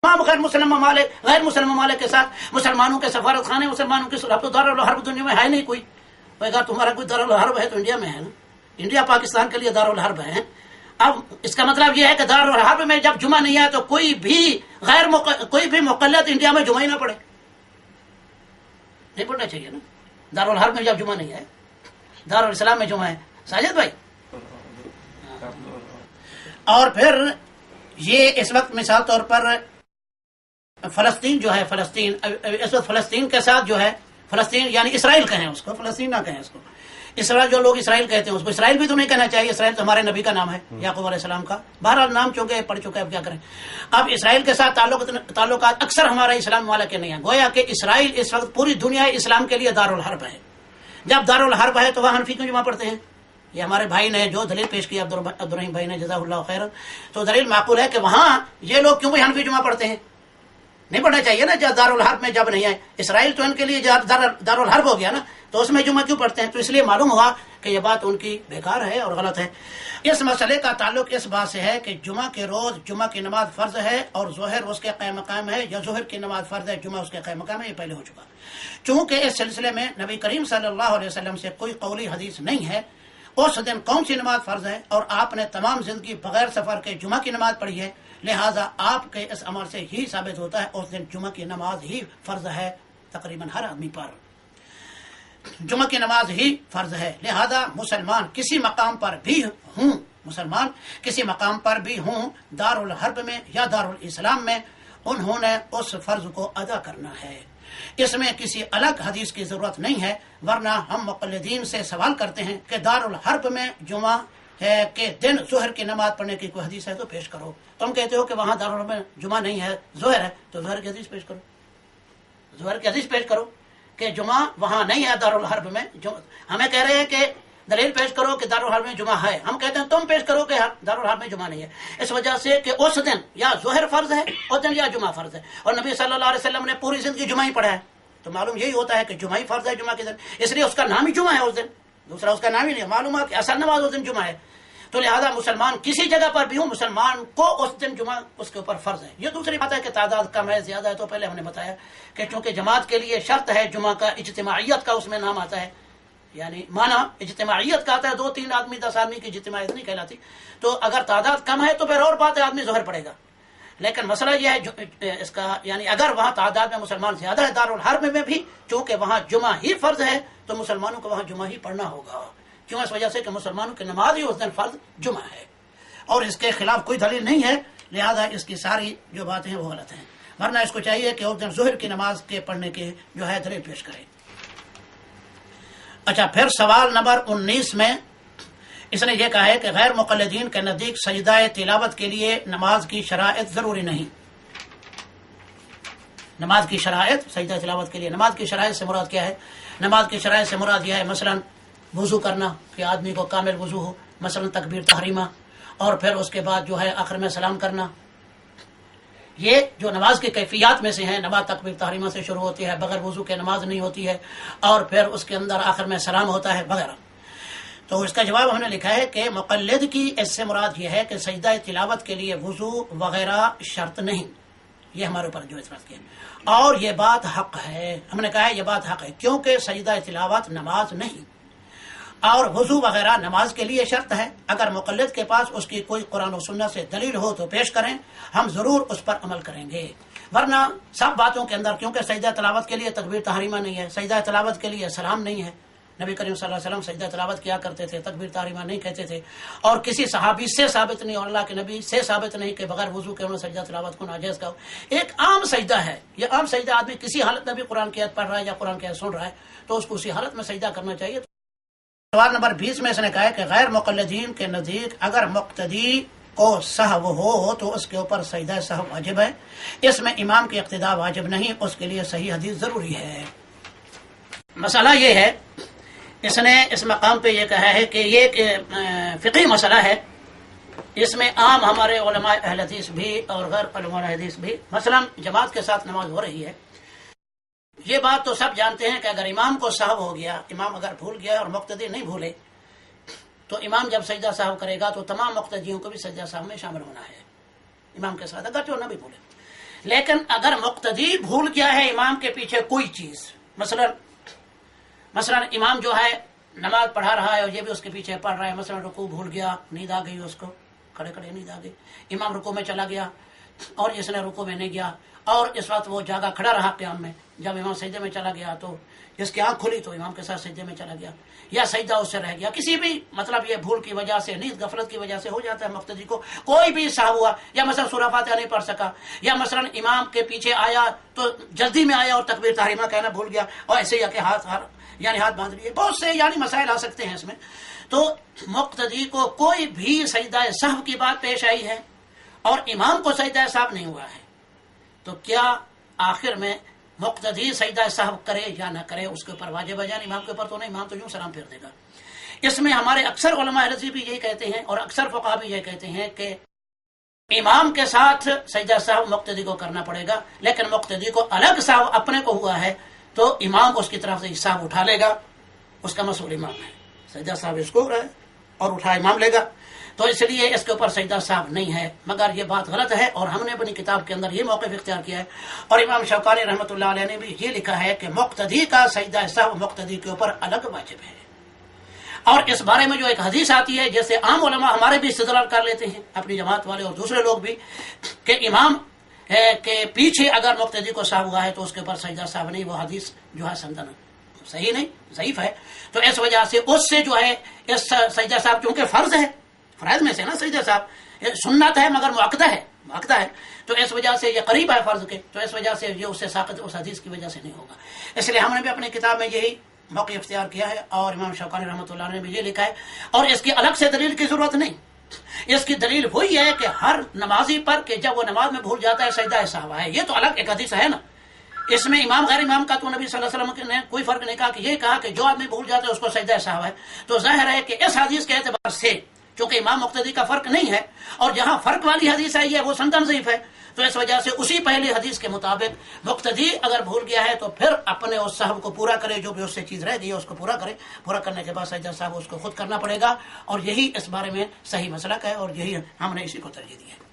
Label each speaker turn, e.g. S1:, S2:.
S1: تمام غیر مسلم ممالک کے ساتھ مسلمانوں کے سفارت خانے، مسلمانوں کی دارالحرب دنیا میں ہے نہیں کوئی. اگر تمہارا کوئی دارالحرب ہے تو انڈیا میں ہے نا. انڈیا پاکستان کے لیے دارالحرب ہے. اب اس کا مطلب یہ ہے کہ دارالحرب میں جب جمعہ نہیں ہے تو کوئی بھی مقلد انڈیا میں جمعہ ہی نہ پڑھے. نہیں پڑھنا چاہیے نا. دارالحرب میں جب جمعہ نہیں ہے، دارالاسلام میں جمعہ ہے. ساجد بھائی، اور پھر یہ اس وقت مثال طور پر فلسطین جو ہے، اس وقت فلسطین کے ساتھ جو ہے، فلسطین یعنی اسرائیل کہیں اس کو، فلسطین نہ کہیں اس کو. اسرائیل جو لوگ اسرائیل کہتے ہیں اس کو اسرائیل بھی تو نہیں کہنا چاہیے. اسرائیل تو ہمارے نبی کا نام ہے، یعقوب علیہ السلام کا. بہرحال نام چونکہ پڑھ چکے، اب کیا کریں. اب اسرائیل کے ساتھ تعلقات اکثر ہمارا اسلام والا کے نہیں ہیں. گویا کہ اسرائیل اس وقت پوری دنیا اسلام کے لیے دارالحرب ہے. جب دارالحرب ہے تو وہاں حنفی کیوں جمع پڑھتے ہیں؟ یہ ہمارے بھائی نے جو دلیل پیش کی، عبدالرحیم بھائی نے، جزاک اللہ خیر، تو دلیل معقول ہے کہ وہاں یہ لوگ کیوں بھی حنفی جمع پڑھتے ہیں؟ نہیں پڑھنا چاہیے نا. جب دارالحرب میں جب نہیں ہے، اسرائیل تو ان کے لیے دارالحرب ہو گیا نا، تو اس میں جمعہ کیوں پڑھتے ہیں؟ تو اس لیے معلوم ہوا کہ یہ بات ان کی بیکار ہے اور غلط ہے. اس مسئلے کا تعلق اس بات سے ہے کہ جمعہ کے روز جمعہ کی نماز فرض ہے اور ظہر اس کے قائم مقام ہے، یا ظہر کی نماز فرض ہے، جمعہ اس کے قائم مقام ہے. یہ پہلے ہو چکا. چونکہ اس سلسلے میں نبی کریم صلی اللہ علیہ وسلم سے کوئی قولی حدیث نہیں ہے اس دن کون سی نماز فرض ہے، اور آپ نے تمام زندگی بغیر سفر کے جمعہ کی نماز پڑھی ہے، لہٰذا آپ کے اس عمل سے ہی ثابت ہوتا ہے اس دن جمعہ کی نماز ہی فرض ہے تقریباً ہر آدمی پر. جمعہ کی نماز ہی فرض ہے. لہذا مسلمان کسی مقام پر بھی ہوں، دارالحرب میں یا دارالاسلام میں، انہوں نے اس فرض کو ادا کرنا ہے. اس میں کسی الگ حدیث کی ضرورت نہیں ہے، ورنہ ہم مقلدین سے سوال کرتے ہیں کہ دارالحرب میں جمعہ ہے کہ دن ظہر کی نماز پڑھنے کی کوئی حدیث ہے تو پیش کرو. تم کہتے ہو کہ وہاں دارالحرب میں جمعہ نہیں ہے، ظہر ہے، تو ظہر کی حدیث پیش کرو. ظہر کی حدیث پیش کرو کہ جمعہ وہاں نہیں ہے دارالحرب میں. ہمیں کہہ رہے ہیں کہ دلیل پیش کرو کہ دارالحرب میں جمعہ ہے. ہم کہتے ہیں تم پیش کرو کہ دارالحرب میں جمعہ نہیں ہے، اس وجہ سے کہ اس دن یا ظہر فرض ہے اس دن یا جمعہ فرض ہے، اور نبی صلی اللہ علیہ وسلم نے پوری زندگی جمعہ ہی پڑھا ہے. تو معلوم یہی ہوتا ہے کہ جمعہ ہی فرض ہے جمعہ کے دن، اس لیے اس کا نام ہی جمعہ ہے اس دن، دوسرا اس کا نام ہی نہیں. معلوم ہے کہ اصل نماز اس دن جمعہ ہے. تو لہذا مسلمان کسی جگہ پر بھی ہوں، مسلمان کو اس دن جمعہ اس کے اوپر فرض ہے. یہ دوسری بات ہے کہ تعداد کم ہے زیادہ ہے، تو پہلے ہم نے بتایا کہ چونکہ جماعت کے لیے شرط ہے جمعہ کا، اجتماعیت کا اس میں نام آتا ہے، یعنی معنی اجتماعیت کا آتا ہے. 2-3 آدمی 10 آدمی کی اجتماعیت نہیں کہلاتی. تو اگر تعداد کم ہے تو پھر اور بات ہے، آدمی ظہر پڑے گا. لیکن مسئلہ یہ ہے اس کا، یعنی اگر وہاں تعداد میں مسلمان زیادہ ہے دارالحرب میں بھی، چونکہ وہاں جمعہ ہی فرض ہے، تو مسلمانوں کو وہاں جمعہ ہی پڑھنا ہوگا. کیوں؟ اس وجہ سے کہ مسلمانوں کی نماز ہی اس دن فرض جمعہ ہے، اور اس کے خلاف کوئی دلیل نہیں ہے. لہذا اس کی ساری جو باتیں ہیں وہ غلط ہیں. ورنہ اس کو چاہیے کہ اس دن ظہر کی نماز کے پڑھنے کے جو ہے دلیل پیش کرے. اچھا، پھر سوال نمبر 19 میں اس نے یہ کہا ہے کہ غیر مقلدین کے نزدیک سجدہ تلاوت کے لیے نماز کی شرائط ضروری نہیں. نماز کی شرائط، سجدہ تلاوت کے لیے نماز کی شرائط سے مراد کیا ہے؟ نماز کی شرائط سے مراد یہ ہے مثلا وضو کرنا، کہ آدمی کو کامل وضو ہو، مثلا تکبیر تحریمہ، اور پھر اس کے بعد جو ہے آخر میں سلام کرنا. یہ جو نماز کی کیفیات میں سے ہیں. نماز تکبیر تحریمہ سے شروع ہوتی ہے، بغیر وضو کے نماز نہیں ہوتی ہے، اور پھر اس کے اندر آخر میں سلام ہوتا ہے وغیرہ. تو اس کا جواب ہم نے لکھا ہے کہ مقلد کی اس سے مراد یہ ہے کہ سجدہ تلاوت کے لیے وضو وغیرہ شرط نہیں. یہ ہمارے اوپر جو اعتراض کیا، اور یہ بات حق ہے. ہم نے کہا ہے یہ بات حق ہے کیونکہ سجدہ تلاوت نماز نہیں، اور وضو وغیرہ نماز کے لیے شرط ہے. اگر مقلد کے پاس اس کی کوئی قرآن و سنت سے دلیل ہو تو پیش کریں، ہم ضرور اس پر عمل کریں گے. ورنہ سب باتوں کے اندر، کیونکہ سجدہ تلاوت کے لیے تکبیر تحریمہ نہیں ہے، سجدہ تلاوت کے لیے سلام نہیں ہے. نبی کریم صلی اللہ علیہ وسلم سجدہ تلاوت کیا کرتے تھے، تکبیر تحریمہ نہیں کہتے تھے، اور کسی صحابی سے ثابت نہیں اور اللہ کے نبی سے ثابت نہیں کہ بغیر وضو کے انہوں نے سجدہ تلاوت کو ناجائز کہا. ایک عام سجدہ ہے، یہ عام سجدہ آدمی کسی حالت میں بھی قرآن کی آیت پڑھ رہا ہے یا قرآن کی آیت سن رہا ہے تو اس کو اسی حالت میں سجدہ کرنا چاہیے. سوال نمبر 20 میں اس نے کہا ہے کہ غیر مقلدین کے نزدیک اگر مقتدی کو سہو ہو تو اس کے اوپر سجدہ سہو واجب ہے. اس میں امام کی اقتداء واجب نہیں، اس کے لیے صحیح حدیث ضروری ہے. مسئلہ یہ ہے، اس نے اس مقام پہ یہ کہا ہے کہ یہ ایک فقہی مسئلہ ہے. اس میں عام ہمارے علماء اہل حدیث بھی اور غیر علماء حدیث بھی، مثلا جماعت کے ساتھ نماز ہو رہی ہے، یہ بات تو سب جانتے ہیں کہ اگر امام کو سہو ہو گیا، امام اگر بھول گیا اور مقتدی نہیں بھولے، تو امام جب سجدہ سہو کرے گا تو تمام مقتدیوں کو بھی سجدہ سہو میں شامل ہونا ہے امام کے ساتھ، اگر جو نہ بھی بھولے. لیکن اگر مقتدی بھول گیا ہے امام کے پیچھے کوئی چیز، مثلا امام جو ہے نماز پڑھا رہا ہے اور یہ بھی اس کے پیچھے پڑھ رہا ہے، مثلا رکوع بھول گیا، نیند آ گئی اس کو، کھڑے کھڑے نیند آ گئی، امام رکوع میں چلا گیا اور اس نے رکوع میں نہیں گیا، اور اس وقت وہ جاگا کھڑا رہا قیام میں، جب امام سجدے میں چلا گیا تو اس کی آنکھ کھلی تو امام کے ساتھ سجدے میں چلا گیا، یا سجدہ اس سے رہ گیا، کسی بھی مطلب یہ بھول کی وجہ سے، نیند غفلت کی وجہ سے ہو جاتا ہے مقتدی کو، کوئی بھی سہو ہوا، یا مثلا سورہ فاتحہ نہیں پڑھ سکا، یا مثلا امام کے پیچھے آیا تو جلدی میں آیا اور تکبیر تحریمہ کہنا بھول گیا، اور ایسے ہی کہ ہاتھ باندھ لیے، بہت سے مسائل آ سکتے ہیں اس میں، تو مقتدی کو کوئی بھی سجدہ سہو کی بات پیش آئی ہے اور امام کو سجدہ سہو نہیں ہوا ہے، تو کیا آخر میں مقتدی سجدہ سہو کرے یا نہ کرے، اس کے اوپر واجب ہے، امام کے اوپر تو نہیں، امام تو یوں سلام پھیر دے گا۔ اس میں ہمارے اکثر علماء رضی بھی یہی کہتے ہیں اور اکثر فقہا بھی یہ کہتے ہیں کہ امام کے ساتھ سجدہ سہو مقتدی کو کرنا پڑے گا، لیکن مقتدی کو الگ سہو اپنے کو ہوا ہے تو امام اس کی طرف سے سہو اٹھا لے گا، اس کا مسئول امام ہے، سجدہ سہو اس کو ہو رہا ہے اور اٹھا امام لے گا، تو اس لیے اس کے اوپر سجدہ سہو نہیں ہے، مگر یہ بات غلط ہے اور ہم نے اپنی کتاب کے اندر یہ موقف اختیار کیا ہے، اور امام شوکانی رحمۃ اللہ علیہ نے بھی یہ لکھا ہے کہ مقتدی کا سجدہ سہو مقتدی کے اوپر الگ واجب ہے، اور اس بارے میں جو ایک حدیث آتی ہے جیسے عام علماء ہمارے بھی استدلال کر لیتے ہیں، اپنی جماعت والے اور دوسرے لوگ بھی، کہ امام کے پیچھے اگر مقتدی کو سہو ہوا ہے تو اس کے اوپر سجدہ سہو نہیں، وہ حدیث جو ہے سندن صحیح نہیں، ضعیف ہے، تو اس وجہ سے اس سے جو ہے اس سجدہ سہو چونکہ فرض ہے، فرائض میں سے نا سجدہ سہو، سنت ہے مگر مؤکدہ ہے، تو اس وجہ سے یہ قریب ہے فرض کے، تو اس وجہ سے یہ اس سے ساقط اس حدیث کی وجہ سے نہیں ہوگا، اس لیے ہم نے بھی اپنی کتاب میں یہی موقع اختیار کیا ہے، اور امام شوکانی رحمۃ اللہ نے بھی یہ لکھا ہے، اور اس کی الگ سے دلیل کی ضرورت نہیں، اس کی دلیل وہی ہے کہ ہر نمازی پر کہ جب وہ نماز میں بھول جاتا ہے سجدہ سہو ہے، یہ تو الگ ایک حدیث ہے نا، اس میں امام غیر امام کا تو نبی صلی اللہ علیہ وسلم نے کوئی فرق نہیں کہا، کہ یہ کہا کہ جو آدمی بھول جاتا ہے اس کو سجدہ سہو ہے، تو ظاہر ہے کہ اس حدیث کے اعتبار سے چونکہ امام مقتدی کا فرق نہیں ہے، اور جہاں فرق والی حدیث آئی ہے وہ سندن ضعیف ہے، تو اس وجہ سے اسی پہلی حدیث کے مطابق مقتدی اگر بھول گیا ہے تو پھر اپنے اس سہو کو پورا کرے، جو بھی اس سے چیز رہ گئی ہے اس کو پورا کرے، پورا کرنے کے بعد سجدہ سہو اس کو خود کرنا پڑے گا، اور یہی اس بارے میں صحیح مسلک ہے، اور یہی ہم نے اسی کو ترجیح دی ہے۔